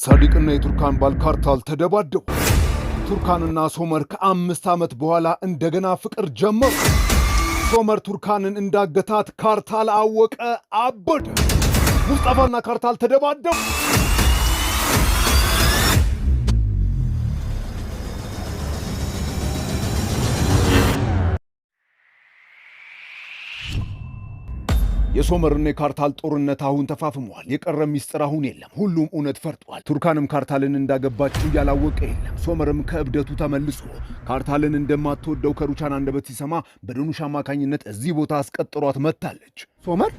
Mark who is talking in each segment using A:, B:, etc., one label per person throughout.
A: ሳዲቅና የቱርካን ባል ካርታል ተደባደቡ። ቱርካንና ሶመር ከ5 ዓመት በኋላ እንደገና ፍቅር ጀመሩ። ሶመር ቱርካንን እንዳገታት ካርታል አወቀ፣ አበደ። ሙስጠፋና ካርታል ተደባደቡ። የሶመርና የካርታል ጦርነት አሁን ተፋፍሟል። የቀረ ሚስጥር አሁን የለም። ሁሉም እውነት ፈርጧል። ቱርካንም ካርታልን እንዳገባችው ያላወቀ የለም። ሶመርም ከእብደቱ ተመልሶ ካርታልን እንደማትወደው ከሩቻን አንደበት ሲሰማ በዶኑሽ አማካኝነት እዚህ ቦታ አስቀጥሯት መጥታለች።
B: ሶመር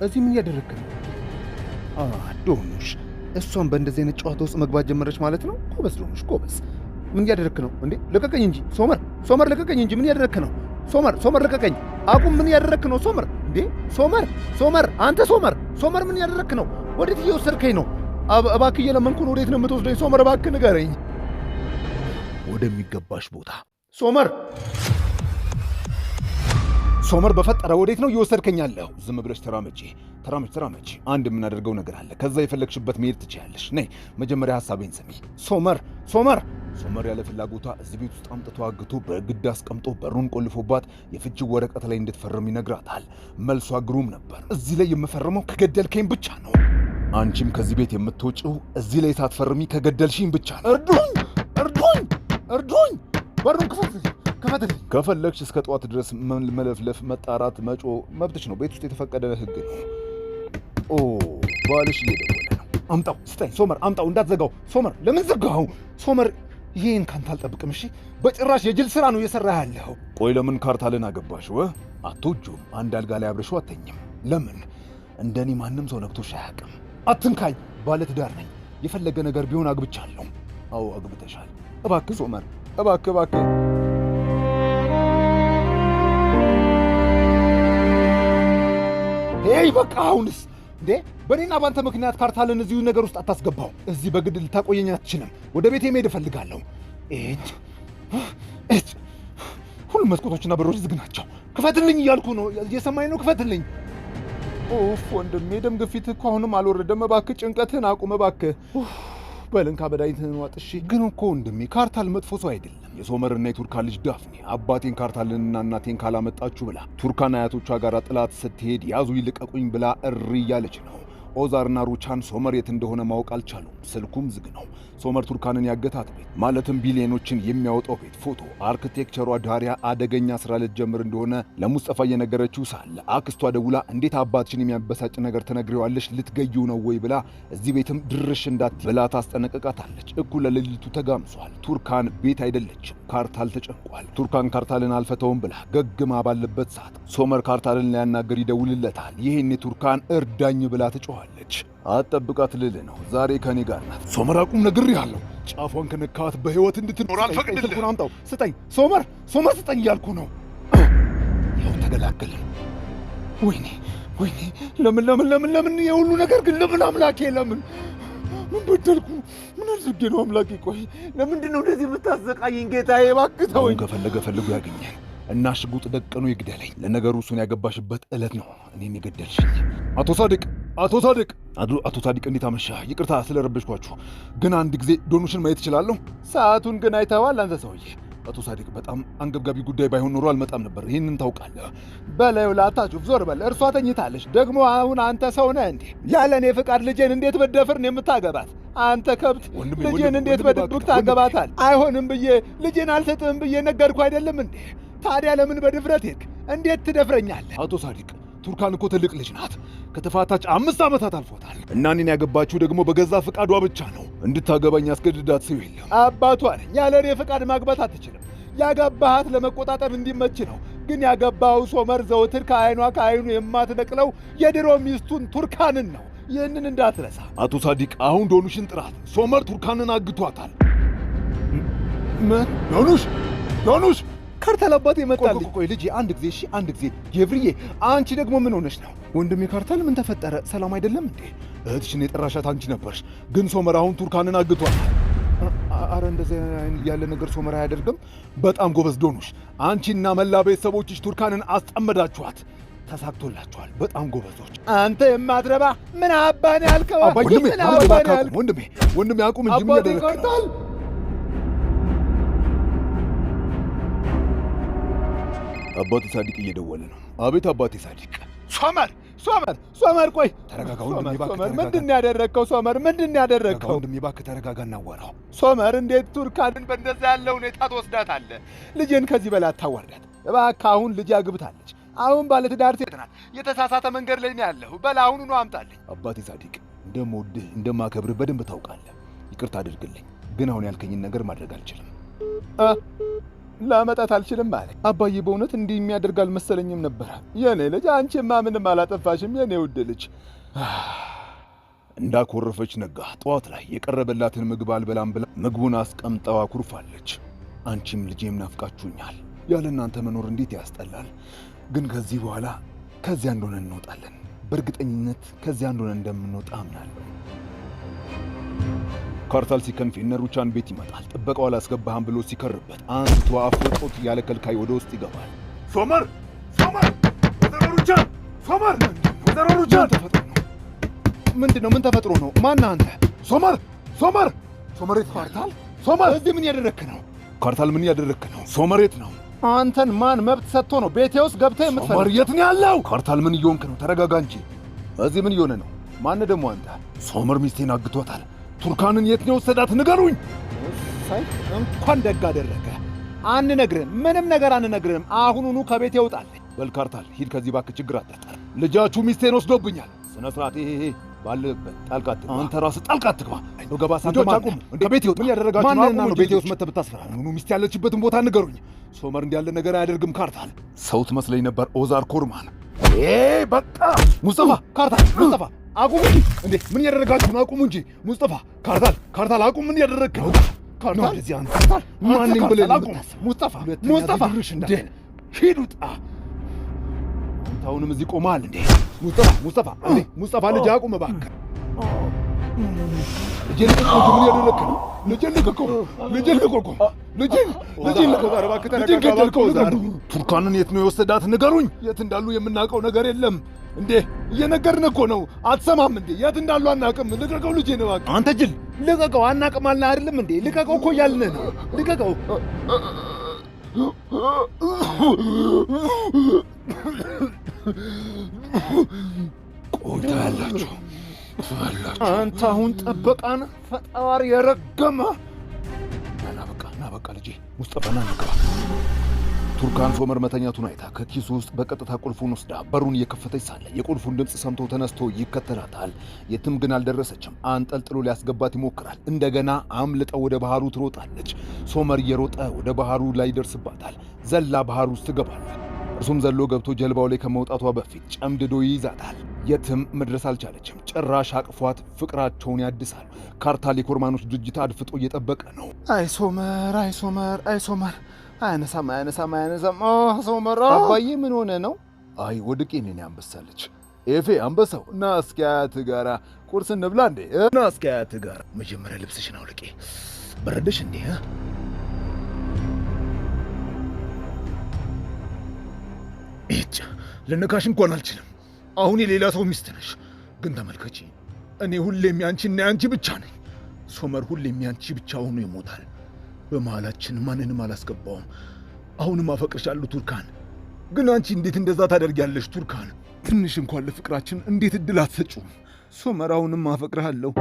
B: እዚህ ምን እያደረግክ ነው?
A: ዶኑሽ
B: እሷም በእንደዚህ አይነት ጨዋታ ውስጥ መግባት ጀመረች ማለት ነው። ጎበዝ ዶኑሽ ጎበዝ። ምን እያደረግክ ነው እንዴ? ልቀቀኝ እንጂ ሶመር ልቀቀኝ እንጂ ምን እያደረግክ ነው? ሶመር ልቀቀኝ። አቁም። ምን እያደረግክ ነው ሶመር? እንዴ ሶመር አንተ ሶመር ምን እያደረግክ ነው? ወዴት እየወሰድከኝ ነው? እባክህ እየለመንኩ ነው። ወዴት ነው የምትወስደኝ? ሶመር እባክህ ንገረኝ።
A: ወደሚገባሽ ቦታ። ሶመር በፈጠረ ወዴት ነው እየወሰድከኝ ያለኸው? ዝም ብለሽ ተራመጪ። አንድ የምናደርገው ነገር አለ። ከዛ የፈለግሽበት መሄድ ትችያለሽ። ነይ መጀመሪያ ሐሳቤን ስሚ። ሶመር ያለ ፍላጎቷ እዚህ ቤት ውስጥ አምጥቶ አግቶ በግድ አስቀምጦ በሩን ቆልፎባት የፍቺው ወረቀት ላይ እንድትፈርም ይነግራታል። መልሷ ግሩም ነበር። እዚህ ላይ የምፈርመው ከገደልከኝ ብቻ ነው። አንቺም ከዚህ ቤት የምትወጪው እዚህ ላይ ሳትፈርሚ ከገደልሽኝ ብቻ ነው። እርዱኝ! በሩን ክፈትልኝ። ከፈለግሽ እስከ ጠዋት ድረስ መለፍለፍ፣ መጣራት፣ መጮ መብትሽ ነው። ቤት ውስጥ የተፈቀደ ህግ ነው። ባልሽ እየደወለ ነው። አምጣው ስጠኝ። ሶመር አምጣው፣ እንዳትዘጋው። ሶመር ለምን ዘጋው? ሶመር ይሄን ካንተ አልጠብቅም። እሺ በጭራሽ የጅል ስራ ነው እየሰራ ያለው። ቆይ ለምን ካርታልን አገባሽው? አትወጂውም? አንድ አልጋ ላይ አብረሽው አተኝም? ለምን? እንደኔ ማንም ሰው ነክቶሽ አያውቅም። አትንካኝ። ባለትዳር ነኝ። የፈለገ ነገር ቢሆን አግብቻለሁ። አዎ አግብተሻል። እባክህ ሶመር እባክህ። ሄይ በቃ አሁንስ እንዴ! በእኔና ባንተ ምክንያት ካርታልን እዚሁ ነገር ውስጥ አታስገባው። እዚህ በግድ ልታቆየኝ አትችልም። ወደ ቤቴ መሄድ እፈልጋለሁ። ሁሉም መስኮቶችና በሮች ዝግ ናቸው። ክፈትልኝ እያልኩ ነው። እየሰማኝ ነው? ክፈትልኝ። ኡፍ ወንድሜ፣ ደም ግፊት እኮ አሁንም አልወረደም። እባክህ ጭንቀትህን አቁም እባክህ። በልንካ በዳይትህን ዋጥ። እሺ ግን እኮ ወንድሜ ካርታል መጥፎ ሰው አይደለም። የሶመርና የቱርካን ልጅ ዳፍኔ አባቴን ካርታልንና እናቴን ካላመጣችሁ ብላ ቱርካን አያቶቿ ጋር ጥላት ስትሄድ ያዙ ይልቀቁኝ ብላ እሪ እያለች ነው። ኦዛርና ሩቻን ሶመር የት እንደሆነ ማወቅ አልቻሉም። ስልኩም ዝግ ነው። ሶመር ቱርካንን ያገታት ቤት ማለትም ቢሊዮኖችን የሚያወጣው ቤት ፎቶ፣ አርክቴክቸሯ ዳሪያ አደገኛ ስራ ልትጀምር እንደሆነ ለሙስጠፋ እየነገረችው ሳለ አክስቷ ደውላ እንዴት አባትሽን የሚያበሳጭ ነገር ትነግሪዋለሽ? ልትገዩ ነው ወይ ብላ እዚህ ቤትም ድርሽ እንዳት ብላ ታስጠነቅቃታለች። እኩለ ሌሊቱ ተጋምሷል። ቱርካን ቤት አይደለችም። ካርታል ተጨንቋል። ቱርካን ካርታልን አልፈተውም ብላ ገግማ ባለበት ሰዓት ሶመር ካርታልን ሊያናገር ይደውልለታል። ይሄኔ ቱርካን እርዳኝ ብላ ትጮኻለች። አትጠብቃት ልልህ ነው። ዛሬ ከኔ ጋር ናት። ሶመር አቁም፣ ነግሬሃለሁ። ጫፏን ከነካት በህይወት እንድትኖር አልፈቅድልህም። አምጣው፣ ስጠኝ። ሶመር ስጠኝ እያልኩ ነው። ያው ተገላገልን። ወይኔ ለምን የሁሉ ነገር ግን ለምን አምላኬ? ለምን ምን በደልኩ? ምን አድርጌ ነው አምላኬ? ቆይ ለምንድን ነው እንደዚህ የምታሰቃየኝ ጌታዬ? እባክህ ተወኝ። ከፈለገ ፈልጎ ያገኛል እና ሽጉጥ ደቅኖ ይግደለኝ። ለነገሩ እሱን ያገባሽበት ዕለት ነው እኔን የገደልሽኝ። አቶ ሳዲቅ እንዴት አመሻህ? ይቅርታ ስለረበሽኳችሁ፣ ግን አንድ ጊዜ ዶኑሽን ማየት እችላለሁ? ሰዓቱን ግን አይተዋል አንተ ሰውዬ? አቶ ሳዲቅ በጣም አንገብጋቢ ጉዳይ ባይሆን ኖሮ አልመጣም ነበር። ይህንን ታውቃለህ። በላዩ ላታችሁ ዞር በል። እርሷ ተኝታለች። ደግሞ አሁን አንተ ሰው ነህ እንዴ? ያለ እኔ ፍቃድ ልጄን እንዴት በደፍር ነው የምታገባት? አንተ ከብት ልጄን እንዴት በድብቅ ታገባታል? አይሆንም ብዬ ልጄን አልሰጥህም ብዬ ነገርኩ አይደለም እንዴ? ታዲያ ለምን በድፍረት ሄድክ? እንዴት ትደፍረኛለህ? አቶ ሳዲቅ ቱርካን እኮ ትልቅ ልጅ ናት። ከተፋታች 5 ዓመታት አልፎታል። እና እኔን ያገባችሁ ደግሞ በገዛ ፍቃዷ ብቻ ነው። እንድታገባኝ ያስገድዳት ሰው የለም። አባቷ ነኝ። ያለ እኔ ፍቃድ ማግባት አትችልም። ያገባሃት ለመቆጣጠር እንዲመች ነው። ግን ያገባው ሶመር ዘውትር ከአይኑ የማትነቅለው የድሮ ሚስቱን ቱርካንን ነው። ይህንን እንዳትረሳ። አቶ ሳዲቅ አሁን ዶኑሽን ጥራት። ሶመር ቱርካንን አግቷታል። ምን? ዶኑሽ ካርታል አባቴ ይመጣል። ቆይ ልጄ አንድ ጊዜ እሺ፣ አንድ ጊዜ ጌብርዬ፣ አንቺ ደግሞ ምን ሆነሽ ነው? ወንድሜ ካርታል ምን ተፈጠረ? ሰላም አይደለም እንዴ? እህትሽን የጠራሻት አንቺ ነበርሽ። ግን ሶመር አሁን ቱርካንን አግቷል። አረ እንደዚህ ያለ ነገር ሶመር አያደርግም። በጣም ጎበዝ ዶኑሽ። አንቺና መላ ቤተሰቦችሽ ቱርካንን አስጠመዳችኋት። ተሳክቶላችኋል። በጣም ጎበዞች። አንተ የማትረባ ምን አባን ያልከው? ወንድሜ አቁም እንጂ ምን ያደረግከው? አባቴ ሳዲቅ እየደወለ ነው። አቤት አባቴ ሳዲቅ። ሶመር ቆይ ተረጋጋ ወንድሜ እባክህ። ሶመር ምንድን ነው ያደረግከው? ሶመር ምንድን ነው ያደረግከው? ወንድሜ እባክህ ተረጋጋ እናወራው። ሶመር እንዴት ቱርካንን በእንደዛ ያለ ሁኔታ ትወስዳታለህ? ልጄን ከዚህ በላይ አታዋርዳት እባክህ። አሁን ልጅ አግብታለች። አሁን ባለትዳር ሴት ናት። የተሳሳተ መንገድ ላይ ነው ያለሁ። በል አሁኑኑ አምጣልኝ። አባቴ ሳዲቅ እንደምወድህ እንደማከብርህ በደንብ ታውቃለህ። ይቅርታ አድርግልኝ፣ ግን አሁን ያልከኝን ነገር ማድረግ አልችልም። ላመጣት አልችልም ማለት አባዬ፣ በእውነት እንዲህ የሚያደርግ አልመሰለኝም ነበረ። የኔ ልጅ አንቺማ ምንም አላጠፋሽም የኔ ውድ ልጅ። እንዳኮረፈች ነጋ። ጠዋት ላይ የቀረበላትን ምግብ አልበላም ብላ ምግቡን አስቀምጠዋ ኩርፋለች። አንቺም ልጄም ናፍቃችሁኛል። ያለ እናንተ መኖር እንዴት ያስጠላል። ግን ከዚህ በኋላ ከዚያ እንደሆነ እንወጣለን። በእርግጠኝነት ከዚያ እንደሆነ እንደምንወጣ አምናለሁ። ካርታል ሲከንፍ የነ ሩቻን ቤት ይመጣል። ጥበቃው አላስገባህም ብሎ ሲከርበት አንስቶ አፍጦት ያለ ከልካይ ወደ ውስጥ ይገባል። ሶመር ወይዘሮ ሩቻን! ወይዘሮ ሩቻን! ምንድን ነው? ምን ተፈጥሮ ነው? ማነህ አንተ? ሶመር የት? ካርታል! ሶመር እዚህ ምን ያደረግክ ነው? ካርታል ምን ያደረግክ ነው? ሶመር የት ነው? አንተን ማን መብት ሰጥቶ ነው ቤቴ ውስጥ ገብተህ የምትፈልግ? ሶመር የት ነው ያለው? ካርታል ምን እየሆንክ ነው? ተረጋጋ እንጂ። እዚህ ምን እየሆነ ነው? ማነህ ደግሞ አንተ? ሶመር ሚስቴን አግቷታል። ቱርካንን የት ነው የወሰዳት? ንገሩኝ። እንኳን ደግ አደረገ። አንነግርህም፣ ምንም ነገር አንነግርህም። አሁኑኑ ከቤት ይውጣል። በል ካርታል ሂድ ከዚህ እባክህ፣ ችግር አትፍጠር። ልጃችሁ ሚስቴን ወስዶብኛል። ስነ ስርዓት ይሄ ባለበት ጣልቃ አትግባ። አንተ ራስህ ጣልቃ አትግባ። ገባ ሳንቶች አቁም። ከቤት ይውጣ። ምን ያደረጋችሁ ነው? ቤቴ ውስጥ መተህ ብታስፈራ ነው። ሚስቴ ያለችበትን ቦታ ንገሩኝ። ሶመር እንዲህ ያለ ነገር አያደርግም። ካርታል ሰው ትመስለኝ ነበር። ኦዛር ኮርማን። በቃ ሙስጠፋ፣ ካርታል፣ ሙስጠፋ አቁሙ እንዴ! ምን ያደረጋችሁ ነው? አቁሙ እንጂ ሙስጠፋ። ካርታል አቁም። ምን ያደረግክ ነው? ካርታል እዚህ አንተ ማንንም ብለህ አቁም። ሙስጠፋ እንዴ! ሂድ ውጣ። አንተ አሁንም እዚህ ቆመሃል እንዴ? ሙስጠፋ እንዴ! ሙስጠፋ ልጅ አቁም እባክህ። ልጄን ልቀቀው። ምን ያደረግክ ነው? ልጄን ልቀቀው። ቱርካንን የት ነው የወሰዳት? ንገሩኝ። የት እንዳሉ የምናውቀው ነገር የለም እንዴ? እየነገርን እኮ ነው። አትሰማም እንዴ? የት እንዳሉ አናውቅም። ልቀቀው ልጄን እባክህ። አንተ ጅል ልቀቀው። አናውቅም አልን አይደለም እንዴ? ልቀቀው እኮ እያልን ነው። ልቀቀው። ቆይታ ያላችሁ አንተ አሁን ጠበቃን ፈጣሪ የረገመ ና በቃ ልጄ ሙስጠፋና ንግባ። ቱርካን ሶመር መተኛቱን አይታ ከኪሱ ውስጥ በቀጥታ ቁልፉን ወስዳ በሩን እየከፈተች ሳለ የቁልፉን ድምፅ ሰምቶ ተነስቶ ይከተላታል። የትም ግን አልደረሰችም። አንጠልጥሎ ሊያስገባት ይሞክራል። እንደገና አምልጠው ወደ ባህሩ ትሮጣለች። ሶመር እየሮጠ ወደ ባህሩ ላይ ይደርስባታል። ዘላ ባህር ውስጥ ትገባለች። እርሱም ዘሎ ገብቶ ጀልባው ላይ ከመውጣቷ በፊት ጨምድዶ ይይዛታል። የትም መድረስ አልቻለችም። ጭራሽ አቅፏት ፍቅራቸውን ያድሳል። ካርታል የኮርማኖች ድርጅት አድፍጦ እየጠበቀ ነው። አይ ሶመር አያነሳም። ሶመር አባዬ ምን ሆነ ነው? አይ ወድቄ ነኝ። አንበሳለች ኤፌ አንበሳው ና እስኪ አያትህ ጋራ ቁርስ እንብላ እንዴ? ና እስኪ አያትህ ጋራ። መጀመሪያ ልብስሽን አውልቄ። በረደሽ እንዴ? እጭ ልነካሽ እንኳን አልችልም። አሁን የሌላ ሰው ሚስት ነሽ። ግን ተመልከቺ፣ እኔ ሁሌም ያንቺና ያንቺ ብቻ ነኝ። ሶመር ሁሌም ያንቺ ብቻ ሆኖ ይሞታል። በመሃላችን ማንንም አላስገባውም። አሁንም አፈቅርሻለሁ ቱርካን። ግን አንቺ እንዴት እንደዛ ታደርጊያለሽ ቱርካን? ትንሽ እንኳን ለፍቅራችን እንዴት እድል አትሰጪውም? ሶመር አሁንም አፈቅርሃለሁ።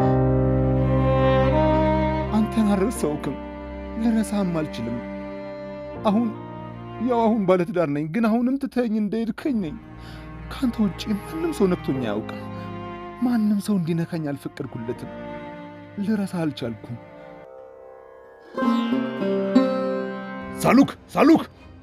A: አንተን አልረሳሁህም፣ ልረሳህም አልችልም። አሁን ባለትዳር ነኝ፣ ግን አሁንም ትተኸኝ እንደሄድከኝ ነኝ። ከአንተ ውጪ ማንም ሰው ነክቶኝ አያውቅም። ማንም ሰው እንዲነካኝ አልፈቀድኩለትም። ልረሳህ አልቻልኩም። ሳሉክ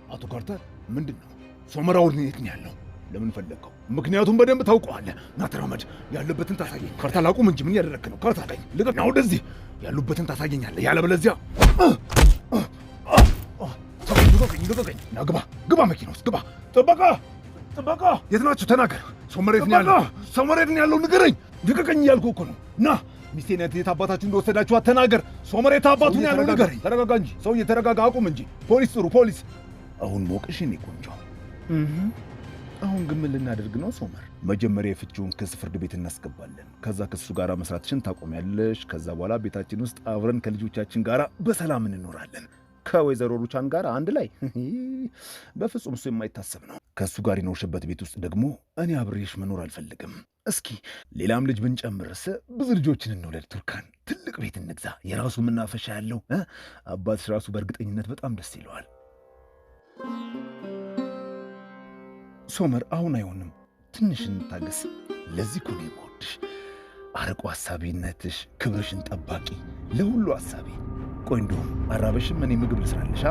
A: አቶ ካርታል ምንድን ነው? ሶመር አሁን የት ነው ያለው? ለምን ፈለግከው? ምክንያቱም በደንብ ታውቀዋለህ። ና ተራመድ፣ ያለበትን ታሳየኝ። ካርታል አቁም እንጂ ምን ያደረግክ ነው? ካርታል ልቀቅ፣ ወደዚህ ያሉበትን ታሳየኛለህ። ያለበለዚያ ልቀቀኝ። ና ግባ፣ መኪና ውስጥ ግባ። ጥበቃ የት ናችሁ? ተናገር። ሶመር የት ነው ያለው? ንገረኝ። ልቀቀኝ እያልኩህ እኮ ነው። ና ሚስቴን የት አባታችሁ እንደወሰዳችኋት ተናገር። ሶመር የት አባቱ ነው ያለው? ንገረኝ። ተረጋጋ እንጂ ሰውዬ፣ ተረጋጋ። አቁም እንጂ። ፖሊስ ጥሩ፣ ፖሊስ። አሁን ሞቅሽ? እኔ ቆንጆ አሁን ግን ምን ልናደርግ ነው ሶመር? መጀመሪያ የፍቺውን ክስ ፍርድ ቤት እናስገባለን። ከዛ ከሱ ጋር መስራትሽን ታቆሚያለሽ። ከዛ በኋላ ቤታችን ውስጥ አብረን ከልጆቻችን ጋር በሰላም እንኖራለን። ከወይዘሮ ሩቻን ጋር አንድ ላይ በፍጹም እሱ የማይታሰብ ነው። ከእሱ ጋር የኖርሽበት ቤት ውስጥ ደግሞ እኔ አብሬሽ መኖር አልፈልግም። እስኪ ሌላም ልጅ ብንጨምርስ? ብዙ ልጆችን እንውለድ። ቱርካን ትልቅ ቤት እንግዛ፣ የራሱ መናፈሻ ያለው። አባትሽ ራሱ በእርግጠኝነት በጣም ደስ ይለዋል። ሶመር አሁን አይሆንም፣ ትንሽ እንታገስ። ለዚህ እኮ ነው የምወድሽ። አርቆ ሐሳቢነትሽ፣ ክብርሽን ጠባቂ፣ ለሁሉ ሐሳቢ። ቆይ እንደውም አራበሽም? እኔ ምግብ ልስራልሻ።